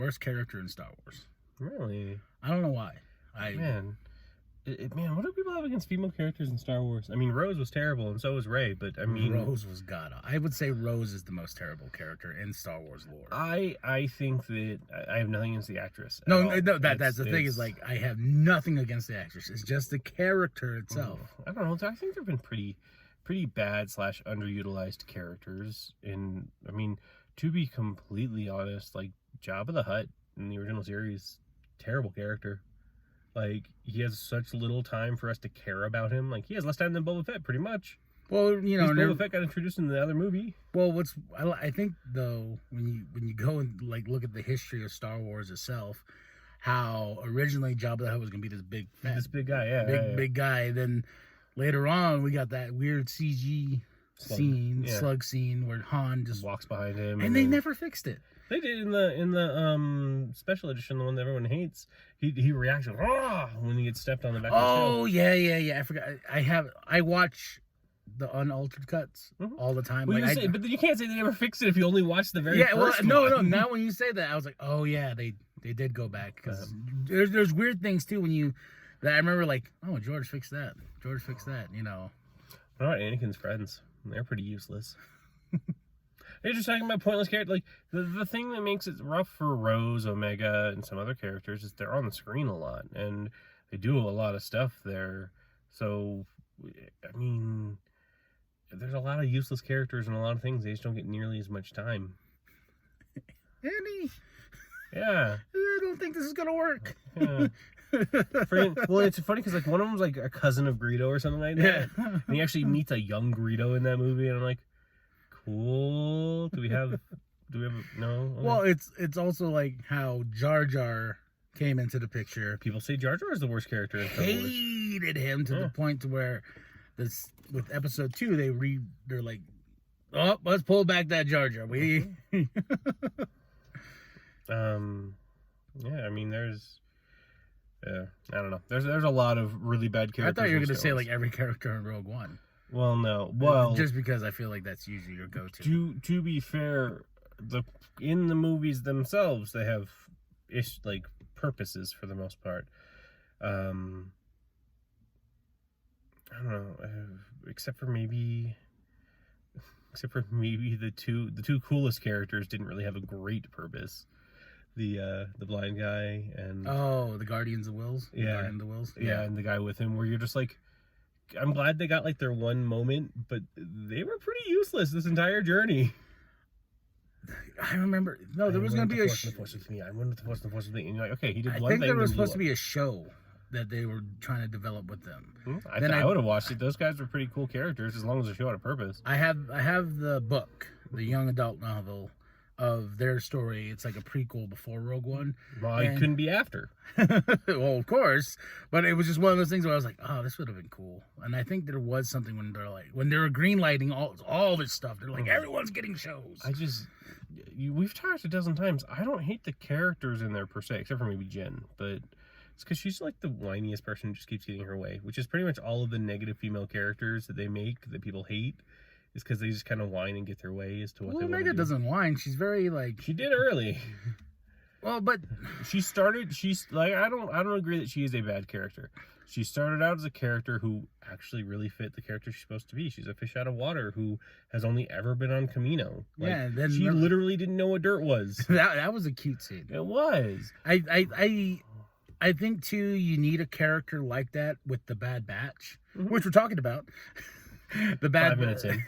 worst character in Star Wars. Really? I don't know why. Man, what do people have against female characters in Star Wars? I mean, Rose was terrible, and so was Rey. But I mean, Rose was I would say Rose is the most terrible character in Star Wars lore. I think that I have nothing against the actress. No, that's the thing is like I have nothing against the actress. It's just the character itself. I don't know. I think there've been pretty bad / underutilized characters. And I mean, to be completely honest, like Jabba the Hutt in the original series, terrible character. Like, he has such little time for us to care about him. Like, he has less time than Boba Fett, pretty much. Well, you know, Boba Fett got introduced in the other movie. Well, I think though, when you go and like look at the history of Star Wars itself, how originally Jabba the Hutt was gonna be this big guy, big guy. Then later on, we got that weird CG slug scene where Han just walks behind him, and they never fixed it. They did in the special edition, the one that everyone hates. He reacts when he gets stepped on the back. Oh yeah. I forgot. I watch the unaltered cuts all the time. Well, like, but then you can't say they never fixed it if you only watched the very first one. No. Now when you say that, I was like, oh yeah, they did go back because there's weird things too that I remember like, oh, George fixed that. You know. What about Anakin's friends? They're pretty useless. They're just talking about pointless characters. Like, the thing that makes it rough for Rose, Omega, and some other characters is they're on the screen a lot, and they do a lot of stuff there. So, I mean, there's a lot of useless characters and a lot of things. They just don't get nearly as much time. Annie? Yeah. I don't think this is going to work. Yeah. Well, it's funny because like one of them's like a cousin of Greedo or something like that. Yeah. And he actually meets a young Greedo in that movie, and I'm like, cool. Do we have no? Okay. Well, it's also like how Jar Jar came into the picture. People say Jar Jar is the worst character in Star Wars. Hated him to the point to where with episode 2 they're like, oh, let's pull back that Jar Jar. Yeah, I mean I don't know. There's a lot of really bad characters. I thought you were going to say like every character in Rogue One. Well, no. Well, just because I feel like that's usually your go-to. To be fair, in the movies themselves, they have like purposes for the most part. I don't know, except for maybe the two coolest characters didn't really have a great purpose. The blind guy and the Guardians of Wills. Yeah, Guardian of the Wills. Yeah, and the guy with him, where you're just like, I'm glad they got like their one moment, but they were pretty useless this entire journey. I remember. No, there was going to be a. I went with the Force with me, and you're like, okay, he did one thing. I think there was supposed to be a show that they were trying to develop with them. I would have watched it. Those guys were pretty cool characters as long as the show had a purpose. I have the book, the young adult novel of their story. It's like a prequel before Rogue One. Well, it couldn't be after. Well, of course, but it was just one of those things where I was like, oh, this would have been cool. And I think there was something when they were greenlighting all this stuff. They're like, everyone's getting shows. We've talked a dozen times. I don't hate the characters in there per se, except for maybe Jen, but it's because she's like the whiniest person who just keeps getting her way, which is pretty much all of the negative female characters that they make that people hate. Is because they just kind of whine and get their way as to what they want to do. Omega doesn't whine. She's very like... She did early. Well, but... She's like, I don't agree that she is a bad character. She started out as a character who actually really fit the character she's supposed to be. She's a fish out of water who has only ever been on Camino. Like, yeah, then she literally didn't know what dirt was. that was a cute scene. It was. I think, too, you need a character like that with the Bad Batch, which we're talking about. The Bad 5 minutes in.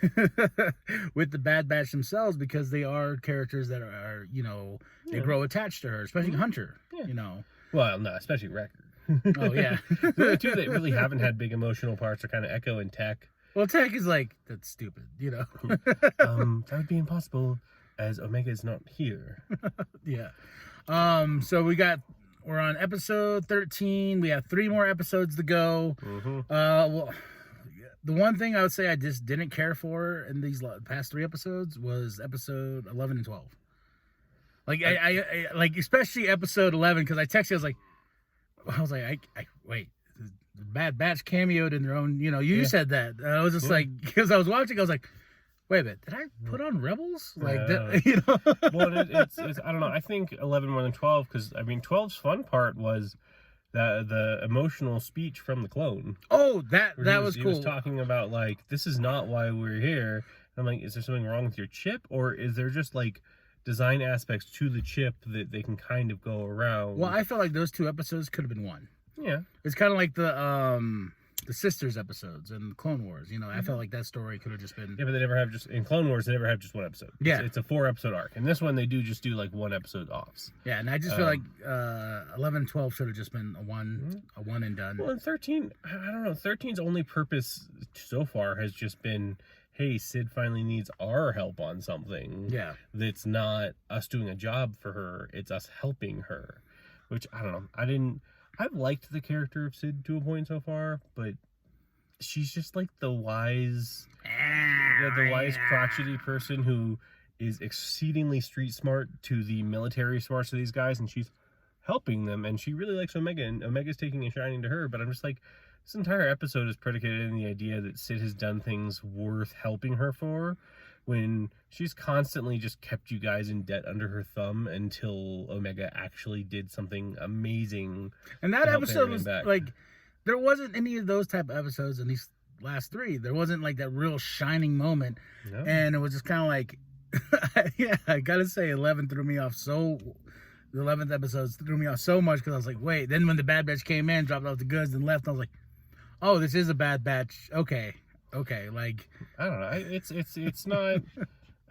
With the Bad Batch themselves, because they are characters that are they grow attached to her, especially Hunter. Well, no, especially Wrecker. Oh yeah. The two that really haven't had big emotional parts are kind of Echo and Tech. Well, Tech is like, that's stupid, That would be impossible as Omega is not here. Yeah. So we're on episode 13. We have 3 more episodes to go. Well, the one thing I would say I just didn't care for in these past 3 episodes was episode 11 and 12. Like, I like, especially episode 11, because I texted you, I was like, wait, the Bad Batch cameoed in their own, you said that. And I was just like, because I was watching, I was like, wait a minute, did I put on Rebels? Like, Yeah. you know? Well, it's I don't know. I think 11 more than 12 because I mean 12's fun part was the emotional speech from the clone. Oh, that was He cool. was talking about like this is not why we're here. I'm like, is there something wrong with your chip, or is there just like design aspects to the chip that they can kind of go around? Well, I felt like those 2 episodes could have been one. Yeah, It's kind of like the Sisters episodes in Clone Wars. You know, I felt like that story could have just been. yeah, but they never have just in Clone Wars. They never have just one episode. Yeah, it's a 4-episode arc, and this one they do just do like 1 episode offs. Yeah, and I just feel like 11 and 12 should have just been a one and done. Well, and 13, I don't know. 13's only purpose so far has just been, hey, Sid finally needs our help on something. Yeah, That's not us doing a job for her. It's us helping her. Which, I don't know. I've liked the character of Sid to a point so far, but she's just like the wise crotchety person who is exceedingly street smart to the military smarts of these guys, and she's helping them, and she really likes Omega, and Omega's taking a shining to her, but I'm just like, this entire episode is predicated in the idea that Sid has done things worth helping her for, when she's constantly just kept you guys in debt under her thumb until Omega actually did something amazing. And that episode was like, there wasn't any of those type of episodes in these last 3. There wasn't like that real shining moment. No. And it was just kind of like, yeah, I gotta say 11 threw me off the 11th episode threw me off so much because I was like, wait. Then when the Bad Batch came in, dropped off the goods and left, I was like, oh, this is a Bad Batch. Okay, like I don't know. It's not.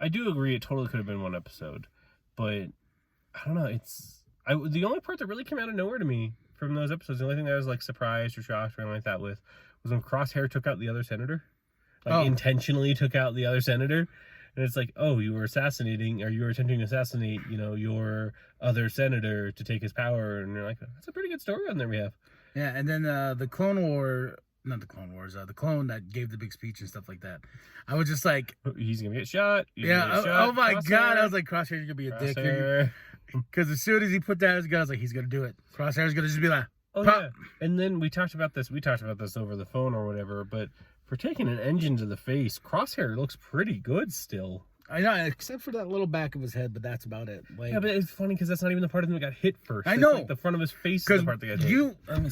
I do agree. It totally could have been 1 episode, but I don't know. The only part that really came out of nowhere to me from those episodes, the only thing that I was like surprised or shocked or anything like that with, was when Crosshair took out the other senator, intentionally took out the other senator. And it's like, oh, you were assassinating, or you were attempting to assassinate, your other senator to take his power. And you're like, that's a pretty good story on their behalf. Yeah, and then the clone that gave the big speech and stuff like that. I was just like, he's going to get shot. Oh my God. I was like, Crosshair's going to be a dick. Because as soon as he put down his gun, I was like, he's going to do it. Crosshair's going to just be like, oh, pop. Yeah. And then we talked about this over the phone or whatever, but for taking an engine to the face, Crosshair looks pretty good still. I know, except for that little back of his head, but that's about it. Like, yeah, but it's funny because that's not even the part of him that got hit first. I know. It's like the front of his face is the part that got hit. Let me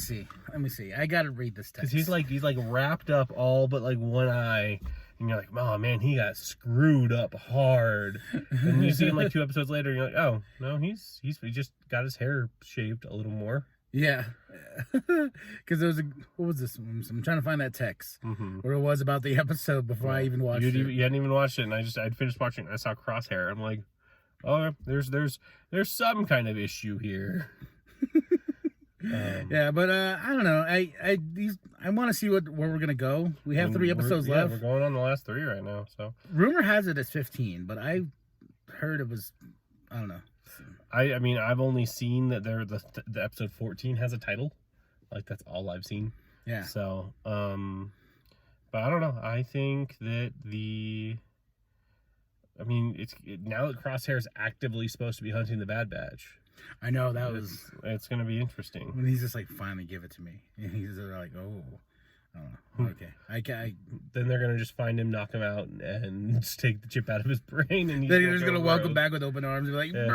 see. I gotta read this text. Because he's like wrapped up all but like one eye, and you're like, oh man, he got screwed up hard. And you see him like 2 episodes later, and you're like, oh no, he just got his hair shaved a little more. Yeah, because there was what was this? I'm trying to find that text where it was about the episode before I even watched it. You hadn't even watched it, and I'd finished watching it, and I saw Crosshair. I'm like, oh, there's some kind of issue here. Yeah, but I don't know. I want to see where we're gonna go. We have 3 episodes left. We're going on the last 3 right now. So rumor has it it's 15, but I heard it was, I don't know. I mean, I've only seen that the episode 14 has a title. Like, that's all I've seen. Yeah. So, but I don't know. I think that now that Crosshair is actively supposed to be hunting the Bad Batch. I know it's going to be interesting. When he's just like, finally give it to me, and he's like, oh. Okay. Then they're gonna just find him, knock him out, and just take the chip out of his brain, and then he's gonna welcome back with open arms and be like,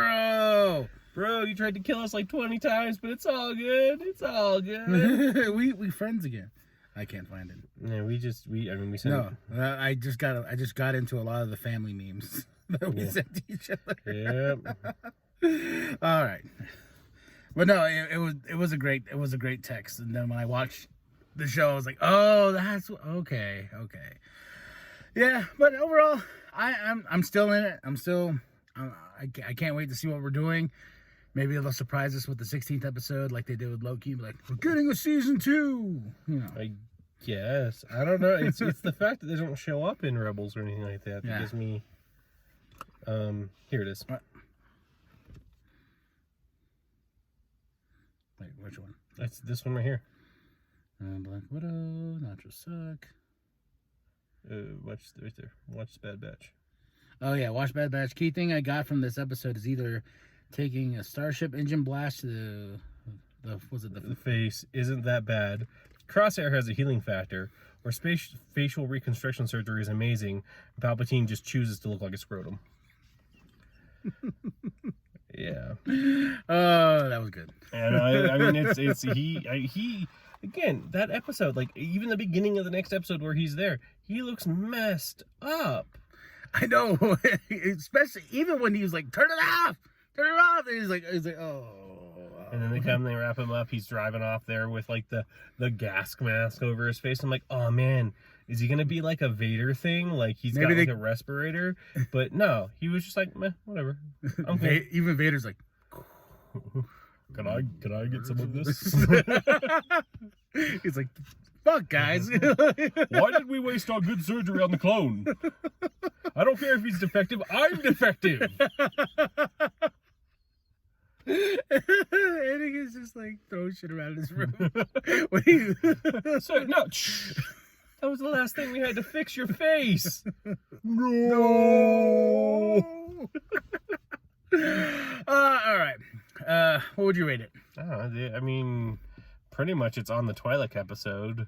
"Bro, you tried to kill us like 20 times, but it's all good. It's all good. we friends again." I can't find it. Yeah, we sent. No, I just got into a lot of the family memes that we sent to each other. Yep. All right, but no, it was a great text, and then when I watched the show, I was like, oh, that's okay. Yeah, but overall, I'm still in it. I can't wait to see what we're doing. Maybe they'll surprise us with the 16th episode like they did with Loki. Like, we're getting a season 2. I guess. I don't know. It's the fact that they don't show up in Rebels or anything like that that gives me. Here it is. What? Wait, which one? That's this one right here. Black Widow, Nacho Suck. Watch right there. Watch Bad Batch. Oh yeah, watch Bad Batch. Key thing I got from this episode is either taking a Starship engine blast to the face isn't that bad. Crosshair has a healing factor. where facial reconstruction surgery is amazing, Palpatine just chooses to look like a scrotum. Yeah. That was good. And I mean, it's he again, that episode, like even the beginning of the next episode where he's there, he looks messed up. I know, especially even when he was like, turn it off, and he's like, oh. And then they wrap him up. He's driving off there with like the gas mask over his face. I'm like, oh man, is he gonna be like a Vader thing? Like he's got like a respirator? But no, he was just like, meh, whatever. I'm cool. Even Vader's like, can I get some of this? He's like, fuck guys. Why did we waste our good surgery on the clone? I don't care if he's defective. I'm defective. And he's just like throwing shit around his room. So no, that was the last thing we had to fix your face. No. All right. What would you rate it? I mean, pretty much it's on the Twi'lek episode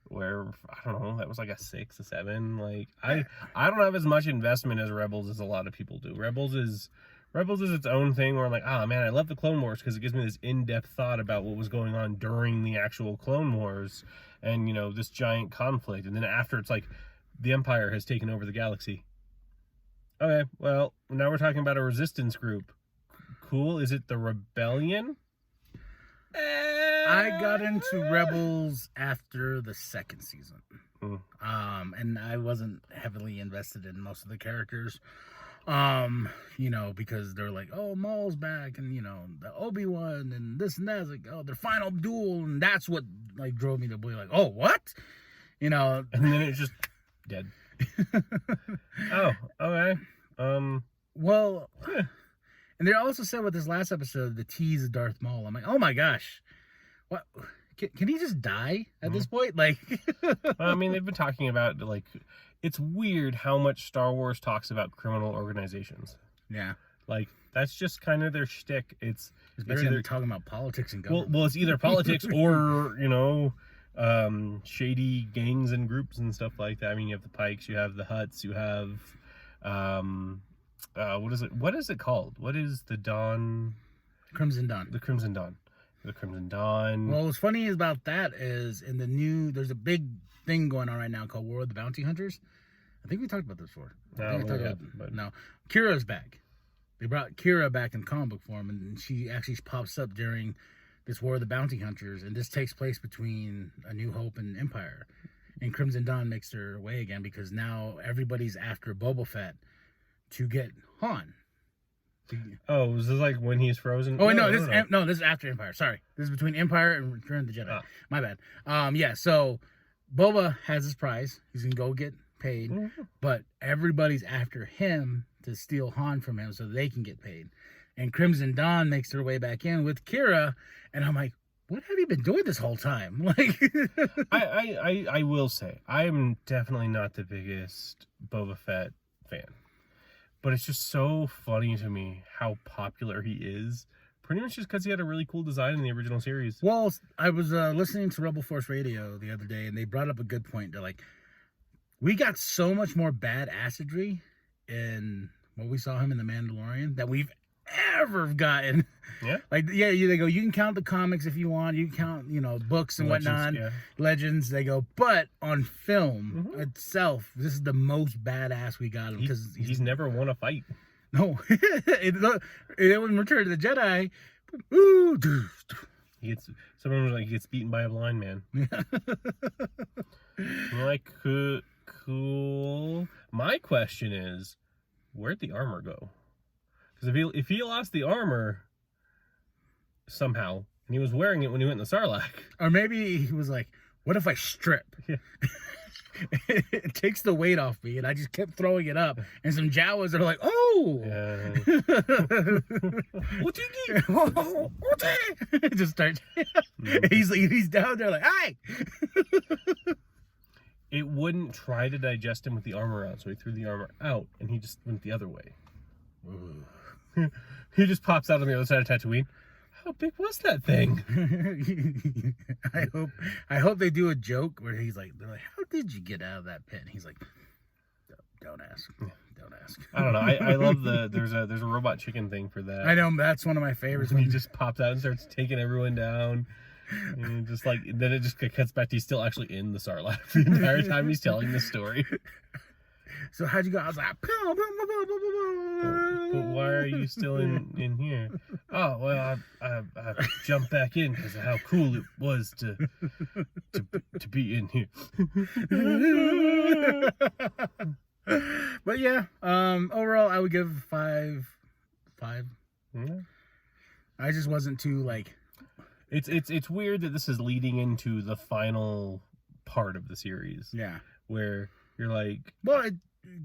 where I don't know, that was like a 6, a 7. Like I don't have as much investment as Rebels as a lot of people do. Rebels is its own thing where I'm like, oh man, I love the Clone Wars because it gives me this in-depth thought about what was going on during the actual Clone Wars and, you know, this giant conflict. And then after, it's like the Empire has taken over the galaxy. Okay, well, now we're talking about a resistance group. Cool. Is it the Rebellion? I got into Rebels after the second season. And I wasn't heavily invested in most of the characters. You know, because they're like, oh, Maul's back, and you know, the Obi-Wan and this and that. It's like, oh, their final duel, and that's what like drove me to be like, oh, what? You know, and then it's just dead. Oh, okay. Well, and they also said with this last episode, the tease of Darth Maul. I'm like, oh my gosh, what? Can he just die at this point? Like, I mean, they've been talking about like. It's weird how much Star Wars talks about criminal organizations. Yeah. Like, that's just kind of their shtick. It's better than talking about politics and government. Well, it's either politics or, you know, shady gangs and groups and stuff like that. I mean, you have the Pikes, you have the Hutts, you have, what is it called? What is the Dawn? Crimson Dawn. The Crimson Dawn. The Crimson Dawn. Well, what's funny about that is in the new, there's a big thing going on right now called War of the Bounty Hunters. I think we talked about this before. No, Kira's back. They brought Kira back in comic book form, and she actually pops up during this War of the Bounty Hunters, and this takes place between A New Hope and Empire. And Crimson Dawn makes her way again because now everybody's after Boba Fett to get Han. Oh, is this like when he's frozen? Oh, no, this is after Empire. Sorry. This is between Empire and Return of the Jedi. My bad. Yeah, so Boba has his prize. He's going to go get paid, but everybody's after him to steal Han from him so they can get paid. And Crimson Dawn makes her way back in with Kira, and I'm like, what have you been doing this whole time? Like, I will say, I am definitely not the biggest Boba Fett fan, but it's just so funny to me how popular he is. Pretty much just because he had a really cool design in the original series. Well, I was listening to Rebel Force Radio the other day, and they brought up a good point. They're like, we got so much more bad assetry in what we saw him in The Mandalorian that we've ever gotten. Yeah. Like, yeah, they go, you can count the comics if you want. You can count, you know, books and whatnot. Yeah. Legends. They go, but on film itself, this is the most badass we got him. Because he's never won a fight. No. It was Return of the Jedi. Ooh, someone was like, he gets beaten by a blind man. You're like, cool. My question is, where'd the armor go? Because if he lost the armor somehow, and he was wearing it when he went in the Sarlacc. Or maybe he was like, what if I strip? Yeah. It takes the weight off me, and I just kept throwing it up. And some Jawas are like, oh! Yeah. Just starts. He's down there like, hey! It wouldn't try to digest him with the armor out, so he threw the armor out, and he just went the other way. He just pops out on the other side of Tatooine. how big was that thing? I hope they do a joke where they're like, how did you get out of that pit? And he's like, don't ask. Don't ask. I don't know. I love there's a robot chicken thing for that. I know, that's one of my favorites. When he just pops out and starts taking everyone down. And just like, then it just cuts back to he's still actually in the Sarlacc the entire time he's telling the story. So how'd you go? I was like, but why are you still in here? Oh, well, I jumped back in because of how cool it was to be in here. But yeah, overall I would give 5. Yeah. I just wasn't too like. It's weird that this is leading into the final part of the series. Yeah. Where you're like, well,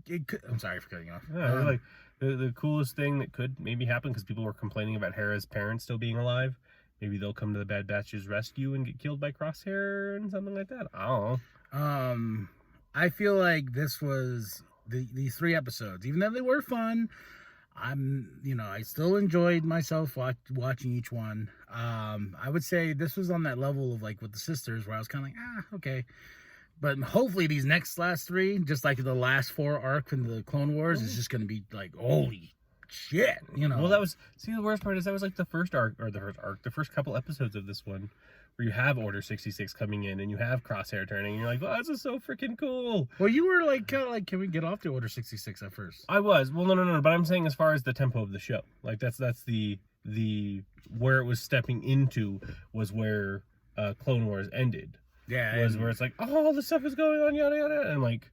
it could, I'm sorry for cutting you off. Yeah, like the coolest thing that could maybe happen, because people were complaining about Hera's parents still being alive. Maybe they'll come to the Bad Batch's rescue and get killed by Crosshair and something like that. I don't know. I feel like this was these 3 episodes, even though they were fun. I still enjoyed myself watching each one. I would say this was on that level of like with the sisters, where I was kind of like, okay. But hopefully these last 3, just like the last 4 arc in the Clone Wars, is just going to be like, holy shit, Well, the worst part is that was like the first couple episodes of this one, where you have Order 66 coming in and you have Crosshair turning, and you're like, oh, this is so freaking cool. Well, you were like, kind of like, can we get off to Order 66 at first? I was. Well, no, but I'm saying as far as the tempo of the show, like that's the where it was stepping into was where Clone Wars ended. Yeah, where it's like, oh, all this stuff is going on, yada yada, and like,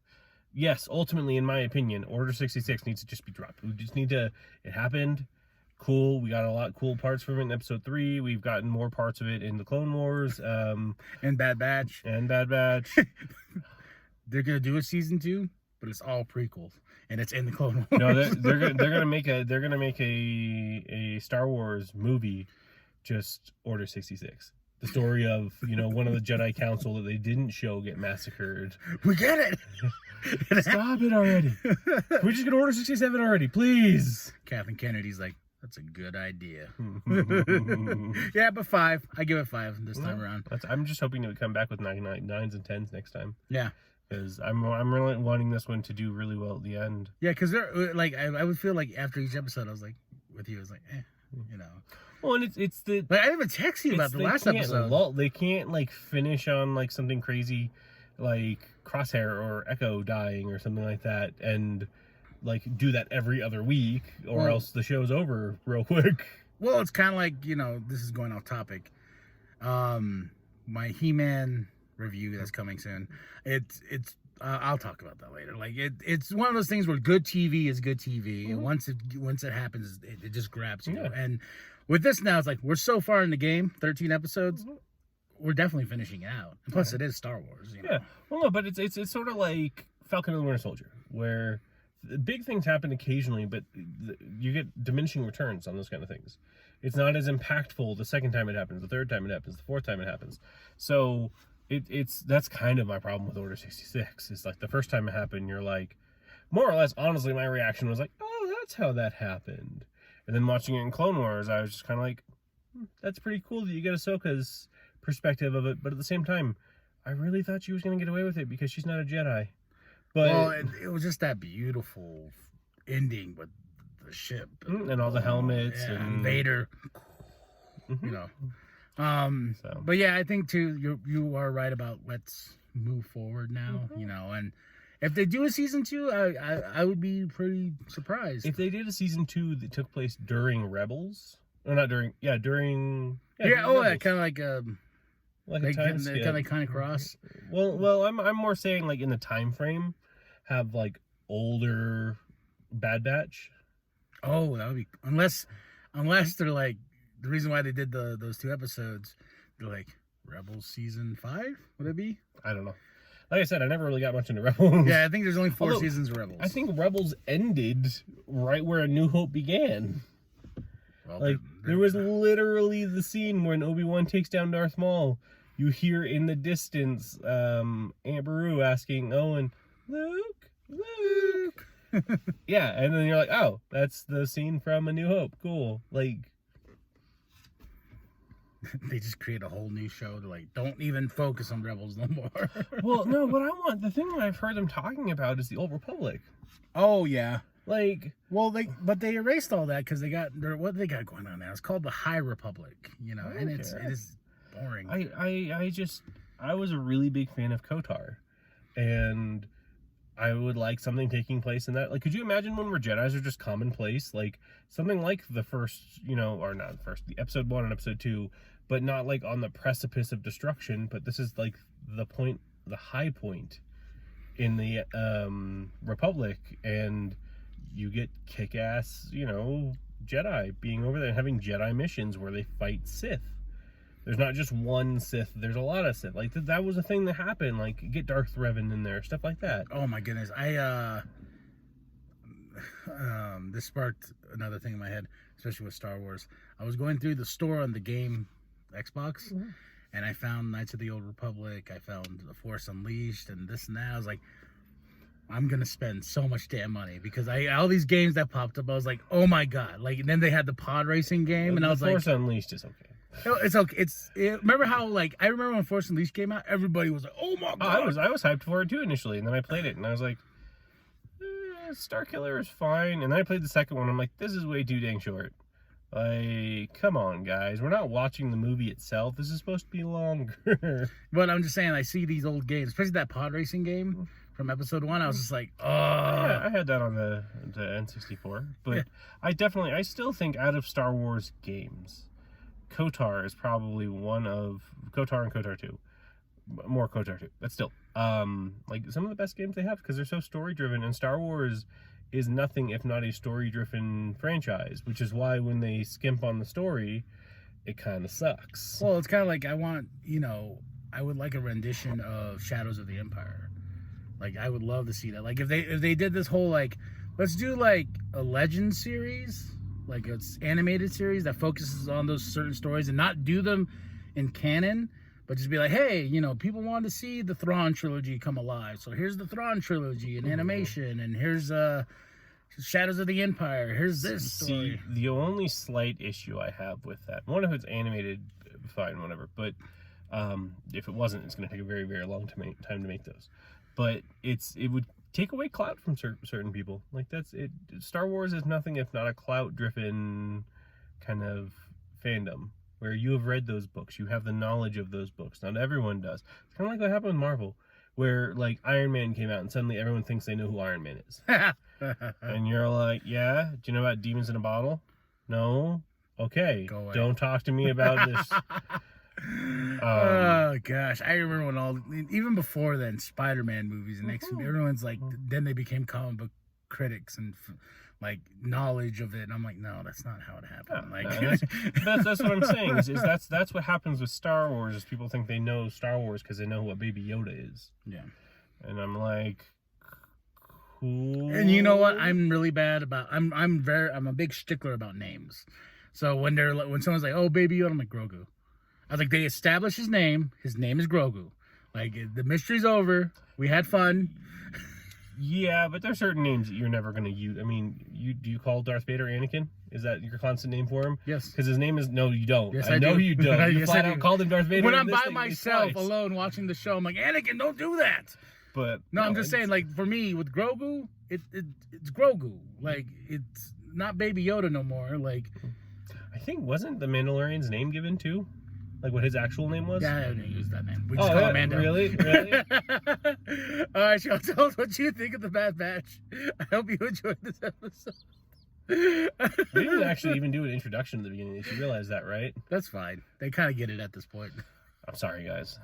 yes, ultimately, in my opinion, Order 66 needs to just be dropped. We just need to. It happened. Cool. We got a lot of cool parts from it in episode 3. We've gotten more parts of it in the Clone Wars. And Bad Batch. They're gonna do a season 2, but it's all prequels, and it's in the Clone Wars. No, they're gonna make a Star Wars movie, just Order 66. The story of, one of the Jedi Council that they didn't show get massacred. We get it! Stop it already. Can we just get Order 67 already, please? Kathleen Kennedy's like, that's a good idea. Yeah, but 5. I give it 5 this time around. I'm just hoping it would come back with 9s and 10s next time. Yeah. Because I'm really wanting this one to do really well at the end. Yeah, because like I would feel like after each episode, I was like, with you, I was like, Well, and it's the. But I didn't even text you about the last episode. They can't like finish on like something crazy, like Crosshair or Echo dying or something like that, and like do that every other week, or else the show's over real quick. Well, it's kind of like, this is going off topic. My He-Man review that's coming soon. It's I'll talk about that later. Like it's one of those things where good TV is good TV, and once it happens, it just grabs you. Yeah. And with this now, it's like we're so far in the game, 13 episodes. We're definitely finishing it out. And plus, it is Star Wars. Yeah. Well, no, but it's sort of like Falcon and the Winter Soldier, where the big things happen occasionally, but you get diminishing returns on those kind of things. It's not as impactful the second time it happens, the third time it happens, the fourth time it happens. So that's kind of my problem with Order 66. It's like the first time it happened, you're like, more or less, honestly, my reaction was like, oh, that's how that happened. And then watching it in Clone Wars, I was just kind of like, that's pretty cool that you get Ahsoka's perspective of it. But at the same time, I really thought she was going to get away with it because she's not a Jedi. But well, it was just that beautiful ending with the ship and all the helmets and Vader. But yeah, I think too you are right about let's move forward now. And if they do a season 2, I would be pretty surprised. If they did a season 2 that took place during Rebels, or not during, during Rebels. Kind of like a time skip. They kind of cross. Well, I'm more saying like in the time frame, have like older Bad Batch. Oh, that would be unless they're like the reason why they did those 2 episodes. They're like Rebels season 5. Would it be? I don't know. Like I said, I never really got much into Rebels. Yeah, I think there's only 4 seasons of Rebels. I think Rebels ended right where A New Hope began. Well, there was literally the scene when Obi-Wan takes down Darth Maul. You hear in the distance Aunt Beru asking Owen, Luke. Yeah, and then you're like, oh, that's the scene from A New Hope. Cool. Like, they just create a whole new show to like don't even focus on Rebels no more. Well, no, the thing that I've heard them talking about is the Old Republic. Oh yeah. Like, well, they erased all that because they got what they got going on now. It's called the High Republic, and it is boring. I was a really big fan of KOTOR, and I would like something taking place in that. Like, could you imagine when Jedi's are just commonplace? Like, something like the first, or not the first, the episode 1 and episode 2, but not like on the precipice of destruction, but this is like the high point in the Republic, and you get kick-ass, Jedi being over there and having Jedi missions where they fight Sith. There's not just one Sith. There's a lot of Sith. Like, that was a thing that happened. Like, get Darth Revan in there. Stuff like that. Oh, my goodness. This sparked another thing in my head, especially with Star Wars. I was going through the store on the game Xbox, and I found Knights of the Old Republic. I found The Force Unleashed and this and that. I was like, I'm going to spend so much damn money because all these games that popped up, I was like, oh, my God. Like, and then they had the pod racing game, and I was like... The Force Unleashed is okay. It's okay. Remember how I remember when Force Unleashed came out, everybody was like, "Oh my god!" I was hyped for it too initially, and then I played it, and I was like, Starkiller is fine. And then I played the second one. I'm like, this is way too dang short. Like, come on, guys, we're not watching the movie itself. This is supposed to be longer. But I'm just saying, I see these old games, especially that pod racing game from episode 1. I was just like, oh. Yeah, I had that on the N64, but yeah. I still think out of Star Wars games, KOTOR is probably one of KOTOR and KOTOR 2. More KOTOR 2, but still, like some of the best games they have because they're so story driven, and Star Wars is nothing if not a story driven franchise, which is why when they skimp on the story, it kind of sucks. Well, it's kind of like I would like a rendition of Shadows of the Empire. Like, I would love to see that. Like, if they did this whole like, let's do like a Legend series. Like, it's animated series that focuses on those certain stories and not do them in canon, but just be like, hey, people want to see the Thrawn trilogy come alive. So here's the Thrawn trilogy in animation, and here's Shadows of the Empire. Here's this story. See, the only slight issue I have with that, one, if it's animated, fine, whatever. But if it wasn't, it's going to take a very, very long time to make those. But it would take away clout from certain people. Like, that's it. Star Wars is nothing if not a clout-driven kind of fandom where you have read those books, you have the knowledge of those books. Not everyone does. It's kind of like what happened with Marvel, where like Iron Man came out and suddenly everyone thinks they know who Iron Man is. And you're like, yeah, do you know about Demons in a Bottle? No? Okay, don't talk to me about this. Oh gosh, I remember when even before then, Spider-Man movies and everyone's like, then they became comic book critics and like knowledge of it, and I'm like, no, that's not how it happened. That's what I'm saying. Is that's what happens with Star Wars. Is people think they know Star Wars because they know what Baby Yoda is. Yeah, and I'm like, cool. And you know what? I'm really bad about. I'm a big stickler about names. So when someone's like, oh, Baby Yoda, I'm like, Grogu. I was like, they established his name. His name is Grogu. Like, the mystery's over. We had fun. Yeah, but there's certain names that you're never going to use. I mean, do you call Darth Vader Anakin? Is that your constant name for him? Yes. Because his name is... No, you don't. Yes, I know do. You don't. You flat out called him Darth Vader. When I'm by myself alone watching the show, I'm like, Anakin, don't do that. But no, I'm just saying, like, for me, with Grogu, it's Grogu. Like, it's not Baby Yoda no more. Like, I think, wasn't the Mandalorian's name given too? Like what his actual name was? Yeah, I didn't use that name. We just call him Mando. Really? All right, Sean, tell us what you think of the Bad Batch. I hope you enjoyed this episode. We didn't actually even do an introduction at the beginning. You realize that, right? That's fine. They kind of get it at this point. I'm sorry, guys.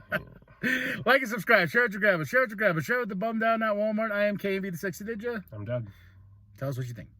Like and subscribe. Share with your grandma. Share with the bum down at Walmart. I am KV the Sexy Ninja. I'm Doug. Tell us what you think.